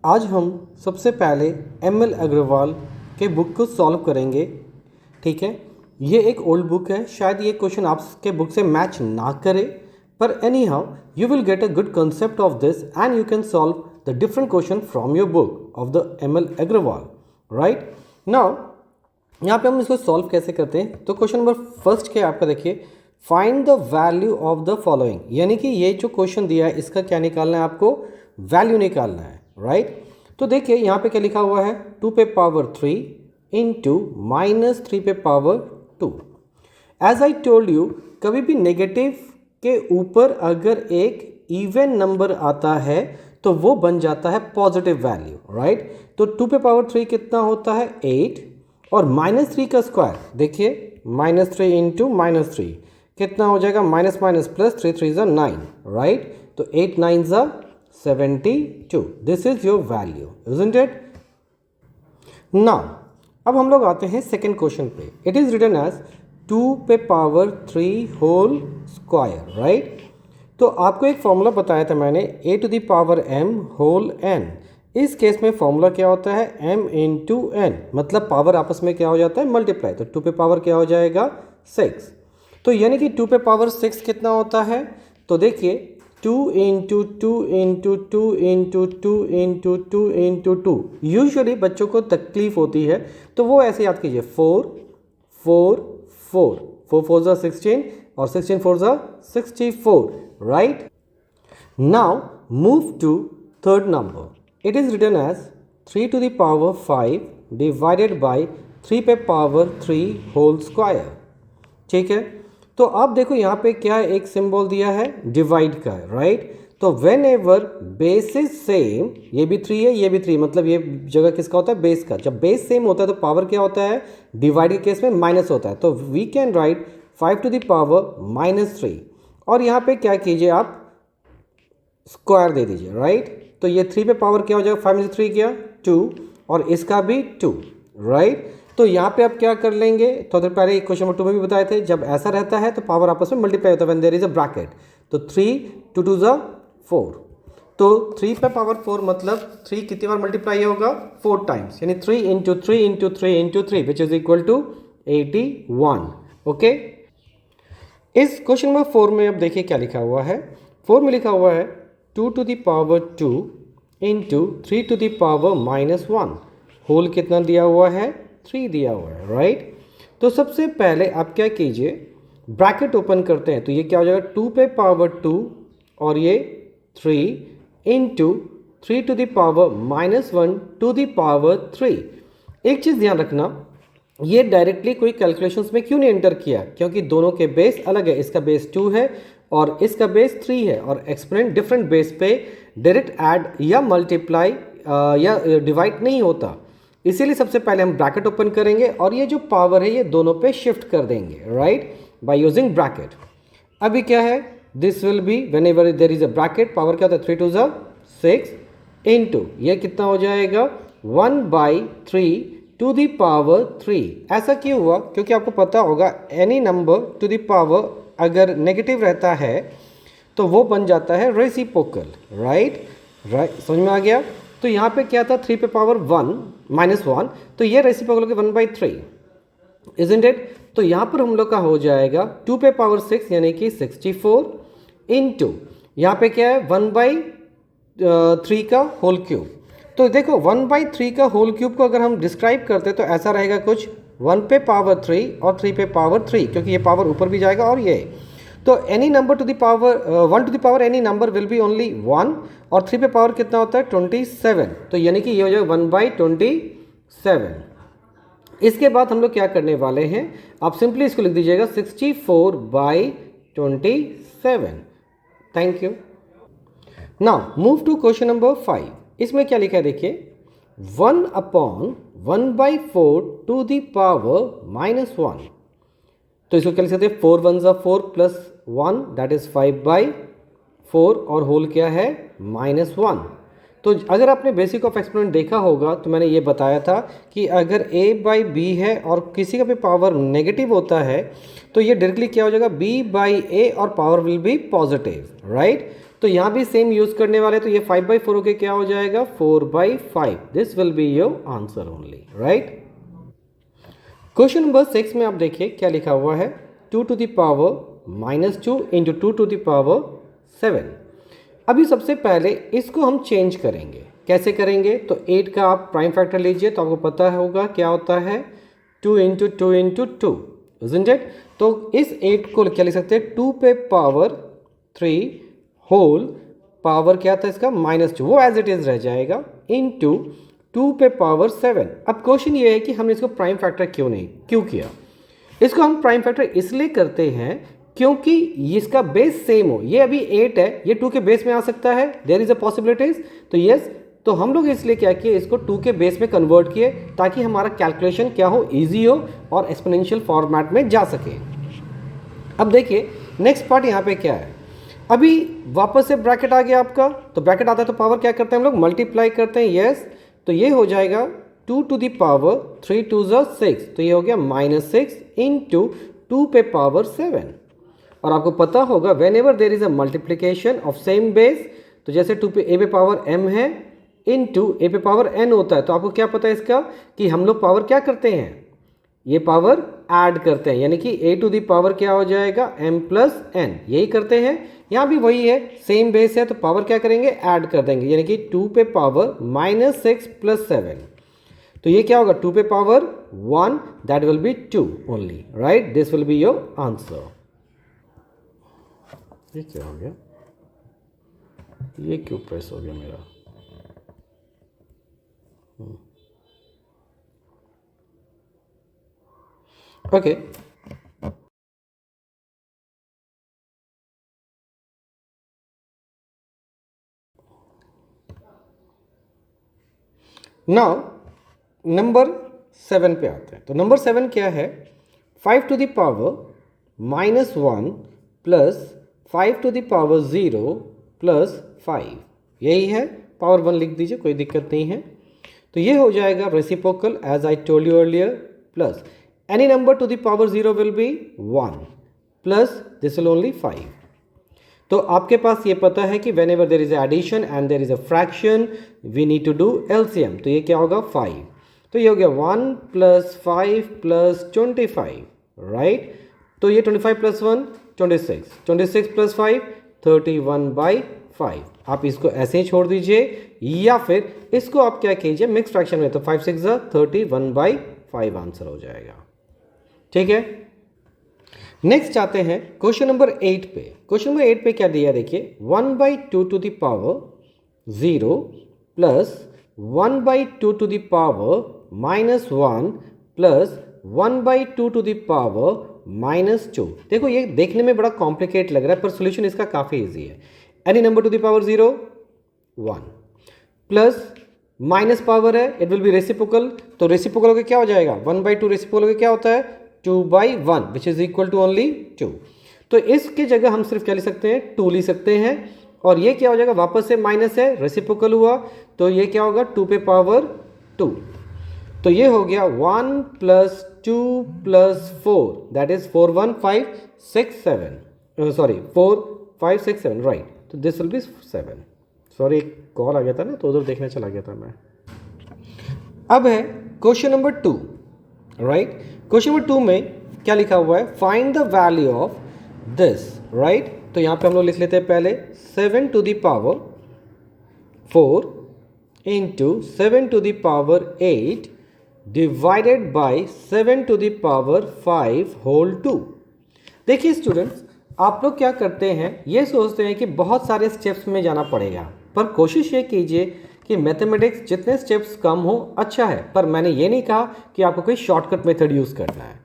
आज हम सबसे पहले एम.एल. अग्रवाल के बुक को सॉल्व करेंगे। ठीक है, ये एक ओल्ड बुक है, शायद ये क्वेश्चन आपके बुक से मैच ना करे, पर anyhow you will get a good concept of this and you can solve the different question from your book of the M L. Aggarwal. Right now यहाँ पे हम इसको सॉल्व कैसे करते हैं, तो क्वेश्चन नंबर फर्स्ट के आपका देखिए, find the value of the following, यानी कि ये जो क्वेश्चन दिया है इसका क्या निकालना है, आपको वैल्यू निकालना है। राइट तो देखिए यहाँ पे क्या लिखा हुआ है, 2 पे पावर 3 इंटू -3 पे power 2। As I told you, कभी भी नेगेटिव के ऊपर अगर एक इवन नंबर आता है तो वो बन जाता है पॉजिटिव वैल्यू। राइट तो 2 पे पावर 3 कितना होता है, 8, और -3 का स्क्वायर देखिए, -3 इंटू -3 कितना हो जाएगा, माइनस माइनस प्लस 3 3 ज़ा 9। राइट तो 8 9 ज़ा 72। This is your value, isn't it. Now अब हम लोग आते हैं सेकेंड क्वेश्चन पे। इट इज रिटन एज 2 पे पावर 3 होल स्क्वायर। राइट तो आपको एक फॉर्मूला बताया था मैंने, a to the power m whole n। इस केस में फॉर्मूला क्या होता है, m इंटू n, मतलब पावर आपस में क्या हो जाता है, मल्टीप्लाई। तो 2 पे पावर क्या हो जाएगा, 6। तो यानी कि 2 पे पावर 6 कितना होता है, तो देखिए 2 into 2 into 2 into 2 into 2 into 2। Usually बच्चों को तकलीफ होती है तो वो ऐसे याद कीजिए, 4 4 4 4 4 ज़ा 16 और 16 4 ज़ा 64। Right now move to third number. It is written as 3 to the power 5 divided by 3 पे पावर 3 होल स्क्वायर। ठीक है, तो अब देखो यहाँ पे क्या एक सिंबल दिया है, डिवाइड का है। राइट तो when ever base is same, ये भी 3 है ये भी 3, मतलब ये जगह किसका होता है, बेस का। जब बेस सेम होता है तो पावर क्या होता है, डिवाइड के केस में माइनस होता है। तो we can write 5 to the power -3, और यहाँ पे क्या कीजिए आप, स्क्वायर दे दीजिए। राइट तो ये 3 पे पावर क्या हो जाएगा, 5 में से 3 किया 2, और इसका भी 2। राइट तो यहाँ पे आप क्या कर लेंगे, तो पहले क्वेश्चन नंबर 2 में भी बताए थे, जब ऐसा रहता है तो पावर आपस में मल्टीप्लाई होता है when there is a bracket. तो 3 2 2 ज़ा 4, तो 3 पे पावर 4 मतलब 3 कितनी बार मल्टीप्लाई होगा, 4 टाइम्स, यानी 3 into 3 into 3 into 3 which is equal to 81। Okay, इस क्वेश्चन नंबर 4 में अब देखिए क्या लिखा हुआ है। 4 में लिखा हुआ है 2 to the power 2 into 3 to the power -1, whole कितना दिया हुआ है, 3 दिया हुआ है। राइट तो सबसे पहले आप क्या कीजिए, ब्रैकेट ओपन करते हैं, तो ये क्या हो जाएगा, 2 पे पावर 2 और ये 3 into 3 to the power -1 to the power 3। एक चीज़ ध्यान रखना, ये डायरेक्टली कोई कैलकुलेशंस में क्यों नहीं एंटर किया, क्योंकि दोनों के बेस अलग है, इसका बेस 2 है और इसका बेस 3 है, और एक्सपोनेंट डिफरेंट बेस पे डायरेक्ट ऐड या मल्टीप्लाई या डिवाइड नहीं होता। इसीलिए सबसे पहले हम ब्रैकेट ओपन करेंगे और ये जो पावर है ये दोनों पे शिफ्ट कर देंगे। Right by using bracket. अभी क्या है, this will B when ever there is a bracket, power क्या होता है, 3 2 ज़ा 6 इंटू ये कितना हो जाएगा, 1/3 टू द पावर 3। ऐसा क्यों हुआ, क्योंकि आपको पता होगा any number to the power अगर नेगेटिव रहता है तो वो बन जाता है रेसिप्रोकल। राइट समझ में आ गया। तो यहाँ पे क्या था, 3 पे पावर 1 -1, तो ये रेसिप्रोकल के 1/3, इजंट इट। तो यहाँ पर हम लोग का हो जाएगा 2 पे पावर 6 यानी कि 64 इंटू यहाँ पे क्या है, 1/3 का होल क्यूब। तो देखो 1/3 का होल क्यूब को अगर हम डिस्क्राइब करते तो ऐसा रहेगा कुछ, 1 पे पावर 3 और 3 पे पावर 3, क्योंकि ये पावर ऊपर भी जाएगा और ये, तो any number to the power 1 to the power any number will be only 1, और 3 पे पावर कितना होता है, 27। तो यानी कि ये हो जाएगा 1/27। इसके बाद हम लोग क्या करने वाले हैं, आप सिंपली इसको लिख दीजिएगा 64/27। Thank you. Now move to question number 5। इसमें क्या लिखा है देखिए, 1/1/4 टू द पावर -1। तो इसको क्या लिख सकते हैं, 4 1 ज़ा 4 प्लस 1 दैट इज 5/4, और होल क्या है, -1। तो अगर आपने बेसिक ऑफ एक्सपोनेंट देखा होगा तो मैंने ये बताया था कि अगर a/b है और किसी का भी पावर नेगेटिव होता है तो ये डायरेक्टली क्या हो जाएगा, b/a, और power will B positive. Right तो यहाँ भी सेम यूज करने वाले, तो ये 5/4 होके क्या हो जाएगा 4/5. This will be your answer only, right. Question number 6 में आप देखिए क्या लिखा हुआ है, 2 to the power -2 into 2 to the power 7. अभी सबसे पहले इसको हम चेंज करेंगे. कैसे करेंगे, तो 8 का आप प्राइम फैक्टर लीजिए तो आपको पता होगा क्या होता है 2 इंटू 2 इंटू 2, isn't it? तो इस 8 को क्या लिख सकते हैं 2 पे पावर 3 होल पावर क्या था इसका -2, वो एज इट इज रह जाएगा इंटू 2 पे पावर 7. अब क्वेश्चन ये है कि हमने इसको प्राइम फैक्टर क्यों किया. इसको हम प्राइम फैक्टर इसलिए करते हैं क्योंकि इसका बेस सेम हो. ये अभी 8 है, ये 2 के बेस में आ सकता है, देयर इज अ पॉसिबिलिटीज. तो यस, तो हम लोग इसलिए क्या किए, इसको 2 के बेस में कन्वर्ट किए ताकि हमारा कैलकुलेशन क्या हो, ईजी हो और एक्सपोनेंशियल फॉर्मेट में जा सके. अब देखिए नेक्स्ट पार्ट यहाँ पे क्या है. अभी वापस से ब्रैकेट आ गया आपका, तो ब्रैकेट आता है तो पावर क्या करते हैं हम लोग, मल्टीप्लाई करते हैं. यस, तो ये हो जाएगा 2 to the power 3 2 6, तो ये हो गया -6 इंटू 2 पे पावर 7. और आपको पता होगा when ever there is a multiplication of same base, तो जैसे 2 पे a पे पावर m है इंटू a पे पावर n होता है, तो आपको क्या पता है इसका कि हम लोग पावर क्या करते हैं, ये पावर ऐड करते हैं, यानी कि a टू द पावर क्या हो जाएगा m प्लस n, यही करते हैं. यहाँ भी वही है, सेम बेस है तो पावर क्या करेंगे ऐड कर देंगे, यानी कि 2 पे पावर -6 प्लस 7. तो ये क्या होगा 2 पे power 1, that will be 2 only, right. This will be your answer. ये क्या हो गया, ये क्यों प्रेस हो गया मेरा. ओके नाउ नंबर 7 पे आते हैं. तो नंबर 7 क्या है, 5 to the power -1 plus 5 to the power 0 plus 5, यही है. पावर 1 लिख दीजिए, कोई दिक्कत नहीं है. तो ये हो जाएगा reciprocal as I told you earlier, plus any number to the power 0 will be 1 plus this will only 5. तो आपके पास ये पता है कि whenever there is addition and there is a fraction we need to do LCM. तो ये क्या होगा 5, तो ये हो गया 1 प्लस 5 प्लस 25, राइट. तो ये 25 प्लस 1 26, 26 प्लस 5 31/5. आप इसको ऐसे ही छोड़ दीजिए या फिर इसको आप क्या कीजिए मिक्स फ्रैक्शन में, तो 5 6 31/5 आंसर हो जाएगा, ठीक है. नेक्स्ट आते हैं क्वेश्चन नंबर 8 पे. क्वेश्चन नंबर 8 पे क्या दिया देखिए, 1/2 to the power 0 plus 1/2 to the power -1 plus 1/2 to the power -2. देखो ये देखने में बड़ा कॉम्प्लिकेट लग रहा है पर सोल्यूशन इसका काफ़ी इजी है. Any number to the power 0 1 plus minus power है, इट विल बी रेसिप्रोकल, तो रेसिप्रोकल के क्या हो जाएगा 1/2, रेसिप्रोकल के क्या होता है 2/1 which is equal to only 2. तो इसकी जगह हम सिर्फ क्या लिख सकते हैं 2 लिख सकते हैं. और ये क्या हो जाएगा वापस से माइनस है, रेसिप्रोकल हुआ, तो ये क्या होगा 2 पे पावर 2. तो ये हो गया 1 plus 2 plus 4, that is 4 1 5 6 7, sorry 4 5 6 7, right. तो दिस विल बी 7. सॉरी एक कॉल आ गया था ना तो उधर देखने चला गया था मैं. अब है question number 2, right. Question number 2 में क्या लिखा हुआ है, find the value of this, right. तो यहाँ पे हम लोग लिख लेते हैं पहले 7 to the power 4 into 7 to the power 8 divided by 7 to the power 5 whole 2. देखिए स्टूडेंट्स, आप लोग क्या करते हैं, ये सोचते हैं कि बहुत सारे स्टेप्स में जाना पड़ेगा, पर कोशिश ये कीजिए कि मैथमेटिक्स जितने स्टेप्स कम हो अच्छा है. पर मैंने ये नहीं कहा कि आपको कोई शॉर्टकट मेथड यूज़ करना है,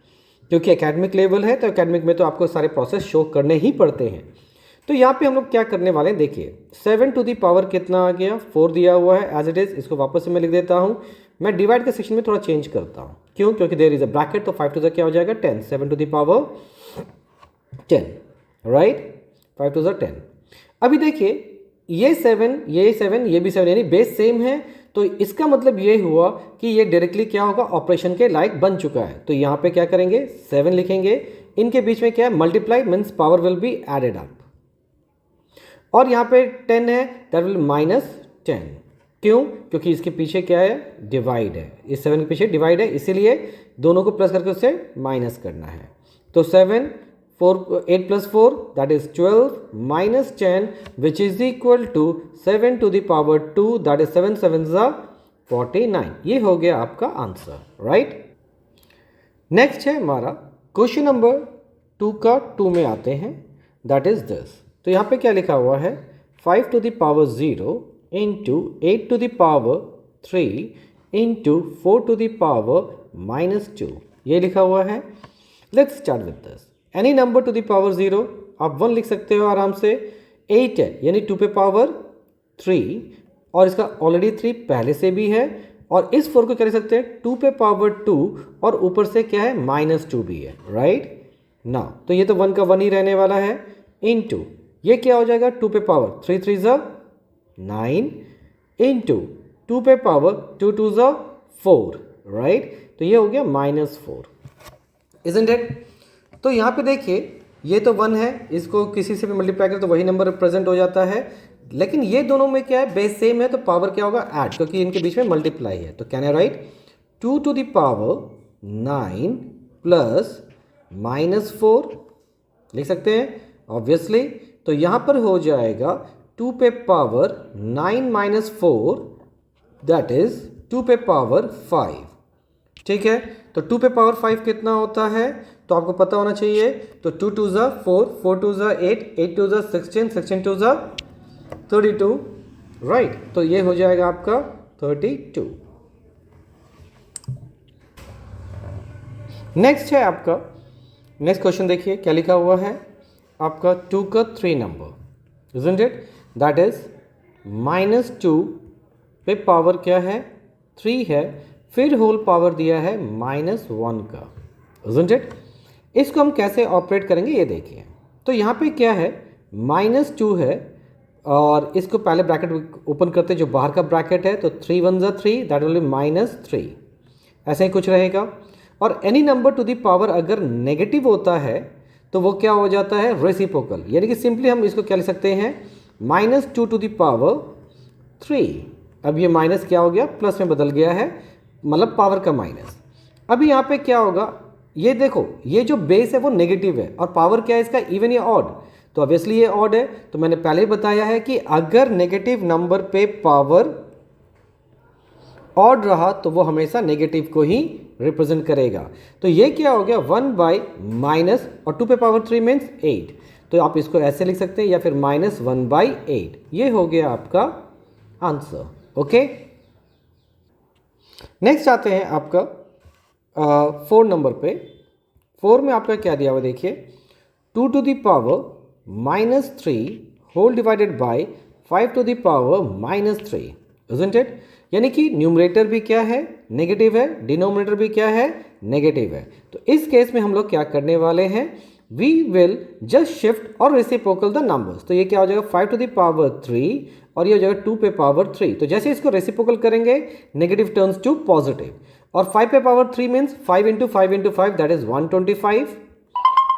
क्योंकि एकेडमिक लेवल है तो एकेडमिक में तो आपको सारे प्रोसेस शो करने ही पड़ते हैं. तो यहाँ पे हम लोग क्या करने वाले हैं, देखिए 7 टू द पावर कितना आ गया 4 दिया हुआ है एज इट इज़. इसको वापस से मैं लिख देता हूँ. मैं डिवाइड के सेक्शन में थोड़ा चेंज करता हूँ, क्यों, क्योंकि देयर इज अ ब्रैकेट, तो 5 टू द क्या हो जाएगा 10, 7 to the power 10, right. 5 to the 10. अभी देखिए ये 7 ये भी 7 यानी बेस सेम है, तो इसका मतलब ये हुआ कि ये डायरेक्टली क्या होगा ऑपरेशन के लायक बन चुका है. तो यहाँ पे क्या करेंगे 7 लिखेंगे, इनके बीच में क्या है multiply means power will be added up. और यहाँ पे 10 है, दैट विल -10। क्यों? क्योंकि इसके पीछे क्या है, डिवाइड है, इस 7 के पीछे डिवाइड है, इसीलिए दोनों को प्लस करके उससे माइनस करना है। तो 8 + 4 that is 12 -10 which is equal to 7 to the power 2 that is 7 7 49। ये हो गया आपका आंसर, राइट। नेक्स्ट है हमारा क्वेश्चन नंबर 2 का 2 में आते हैं, दैट इज दिस। तो यहाँ पे क्या लिखा हुआ है, 5 to the power 0 into 8 to the power 3 into 4 to the power -2, ये लिखा हुआ है। Let's start with this. Any number to the power 0, आप 1 लिख सकते हो आराम से। 8 है यानी 2 पे पावर 3, और इसका ऑलरेडी 3 पहले से भी है, और इस 4 को क्या लिख सकते हैं, 2 पे पावर 2, और ऊपर से क्या है, -2 भी है, राइट ना। तो ये तो 1 का 1 ही रहने वाला है, इनटू ये क्या हो जाएगा, 2 पे पावर 3 3 9 इंटू 2 पे पावर 2 2 4, राइट। तो ये हो गया -4, इजंट इट। तो यहाँ पे देखिए ये तो 1 है, इसको किसी से भी मल्टीप्लाई करें तो वही नंबर रिप्रेजेंट हो जाता है, लेकिन ये दोनों में क्या है, बेस सेम है, तो पावर क्या होगा, ऐड, क्योंकि इनके बीच में मल्टीप्लाई है। तो can I right 2 to the power 9 plus -4, लिख सकते हैं ऑब्वियसली। तो यहाँ पर हो जाएगा 2 पे पावर 9 - 4 दैट इज 2 पे पावर 5, ठीक है। तो 2 पे पावर 5 कितना होता है, तो आपको पता होना चाहिए। तो 2 2 4, 4 2 8, 8 2 16, 16 2 32, राइट। तो ये हो जाएगा आपका 32। नेक्स्ट है आपका, नेक्स्ट क्वेश्चन देखिए क्या लिखा हुआ है आपका 2 का 3 number, isn't it? That is -2 पे पावर क्या है, 3 है, फिर होल पावर दिया है -1 का, isn't it? इसको हम कैसे ऑपरेट करेंगे ये देखिए। तो यहाँ पे क्या है, -2 है, और इसको पहले ब्रैकेट ओपन करते जो बाहर का ब्रैकेट है, तो 3 1 3 दैट विल बी -3, ऐसे ही कुछ रहेगा। और any number to the power अगर नेगेटिव होता है तो वो क्या हो जाता है, रेसिप्रोकल, यानी कि सिंपली हम इसको क्या लिख सकते हैं, -2 to the power 3। अब ये माइनस क्या हो गया, प्लस में बदल गया है, मतलब पावर का माइनस। अभी यहाँ पे क्या होगा, ये देखो ये जो बेस है वो नेगेटिव है, और पावर क्या है इसका, इवन या ऑड, तो ऑब्वियसली ये ऑड है। तो मैंने पहले ही बताया है कि अगर नेगेटिव नंबर पे पावर ऑड रहा तो वो हमेशा नेगेटिव को ही रिप्रेजेंट करेगा। तो ये क्या हो गया, 1/- और 2 पे पावर 3 मीन्स 8, तो आप इसको ऐसे लिख सकते हैं, या फिर -1/8, ये हो गया आपका आंसर, ओके। नेक्स्ट आते हैं आपका 4 नंबर पे। 4 में आपका क्या दिया हुआ देखिए, 2 to the power -3 whole divided by 5 to the power -3, isn't it? यानी कि न्यूमरेटर भी क्या है, नेगेटिव है, डिनोमिनेटर भी क्या है, नेगेटिव है। तो इस केस में हम लोग क्या करने वाले हैं, वी विल जस्ट शिफ्ट और रेसिप्रोकल द नंबर्स। तो ये क्या हो जाएगा, 5 to the power 3, और ये हो जाएगा 2 पे पावर 3। तो जैसे इसको रेसिप्रोकल करेंगे, नेगेटिव टर्न्स टू पॉजिटिव, और 5 पे पावर 3 मीन्स 5 × 5 × 5 दैट इज 125,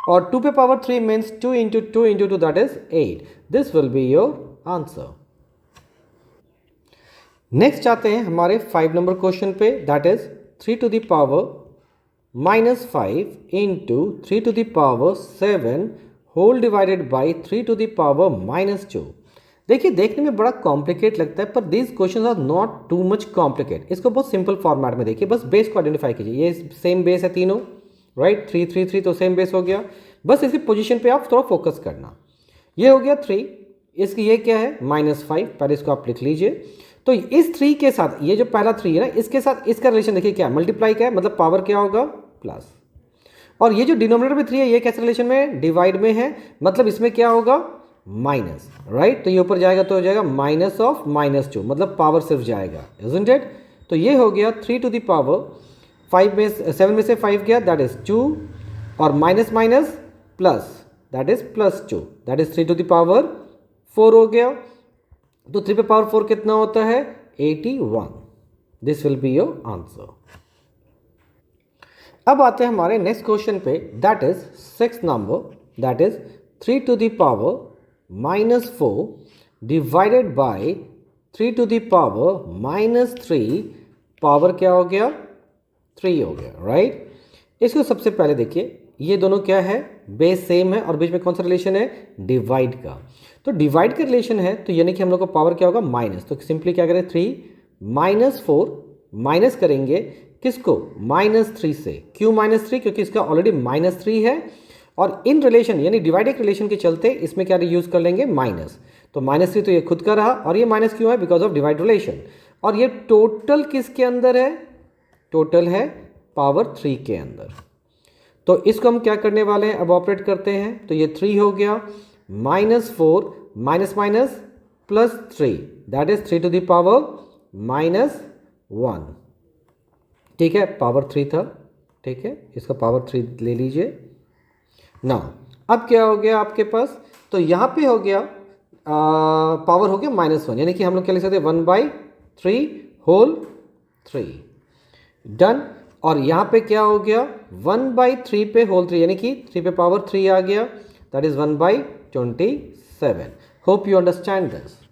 और 2 पे power 3 means 2 × 2 × 2 that is 8। This will be your answer. Next आते हैं हमारे 5 नंबर क्वेश्चन पे, that is 3 to the power -5 into 3 to the power 7 whole divided by 3 to the power -2। देखिए देखने में बड़ा कॉम्प्लिकेट लगता है, पर these question are not too much complicate. इसको बहुत सिंपल फॉर्मेट में देखिए, बस बेस को आइडेंटिफाई कीजिए। ये सेम बेस है तीनों, राइट, 3 3 3 तो सेम बेस हो गया। बस इसी पोजीशन पे आप थोड़ा फोकस करना। ये हो गया 3, इसकी ये क्या है -5, पहले इसको आप लिख लीजिए। तो इस 3 के साथ ये जो पहला 3 है ना, इसके साथ इसका रिलेशन देखिए क्या है, मल्टीप्लाई क्या है, मतलब पावर क्या होगा, प्लस। और ये जो डिनोमिनेटर में 3 है, ये कैसे रिलेशन में, डिवाइड में है, मतलब इसमें क्या होगा, माइनस, राइट। तो ये ऊपर जाएगा तो हो जाएगा -2, मतलब पावर सिर्फ जाएगा, इजंट इट। तो ये हो गया 3 to the power 5 में 7 में से 5 गया, दैट इज 2, और minus minus plus, that is +2, that is 3 to the power 4 हो गया। तो 3 पे पावर 4 कितना होता है, 81। This will be your answer. अब आते हैं हमारे नेक्स्ट क्वेश्चन पे, that is 6 number, that is 3 to the power -4 डिवाइडेड बाय 3 to the power minus 3, power क्या हो गया 3 हो गया, राइट। इसको सबसे पहले देखिए, ये दोनों क्या है, बेस सेम है और बीच में कौन सा रिलेशन है, डिवाइड का। तो डिवाइड का रिलेशन है तो यानी कि हम लोग का पावर क्या होगा माइनस, तो सिंपली क्या करें 3 माइनस 4 माइनस करेंगे किसको, -3 से। क्यों -3, क्योंकि इसका ऑलरेडी -3 है और इन रिलेशन यानी डिवाइडेड रिलेशन के चलते इसमें क्या यूज कर लेंगे माइनस, तो -3 तो ये खुद का रहा और ये माइनस क्यों है, बिकॉज ऑफ डिवाइड रिलेशन। और ये टोटल किसके अंदर है, टोटल है पावर 3 के अंदर। तो इसको हम क्या करने वाले हैं, अब ऑपरेट करते हैं, तो ये 3 हो गया, -4 minus minus +3, that is 3 to the power -1, ठीक है, पावर 3 था, ठीक है, इसका पावर 3 ले लीजिए ना। अब क्या हो गया आपके पास, तो यहाँ पे हो गया पावर हो गया -1, यानी कि हम लोग क्या लिख सकते हैं 1/3 होल 3, डन। और यहाँ पे क्या हो गया 1/3 पे होल 3, यानी कि 3 पे पावर 3 आ गया, that is 1/27। Hope you understand this.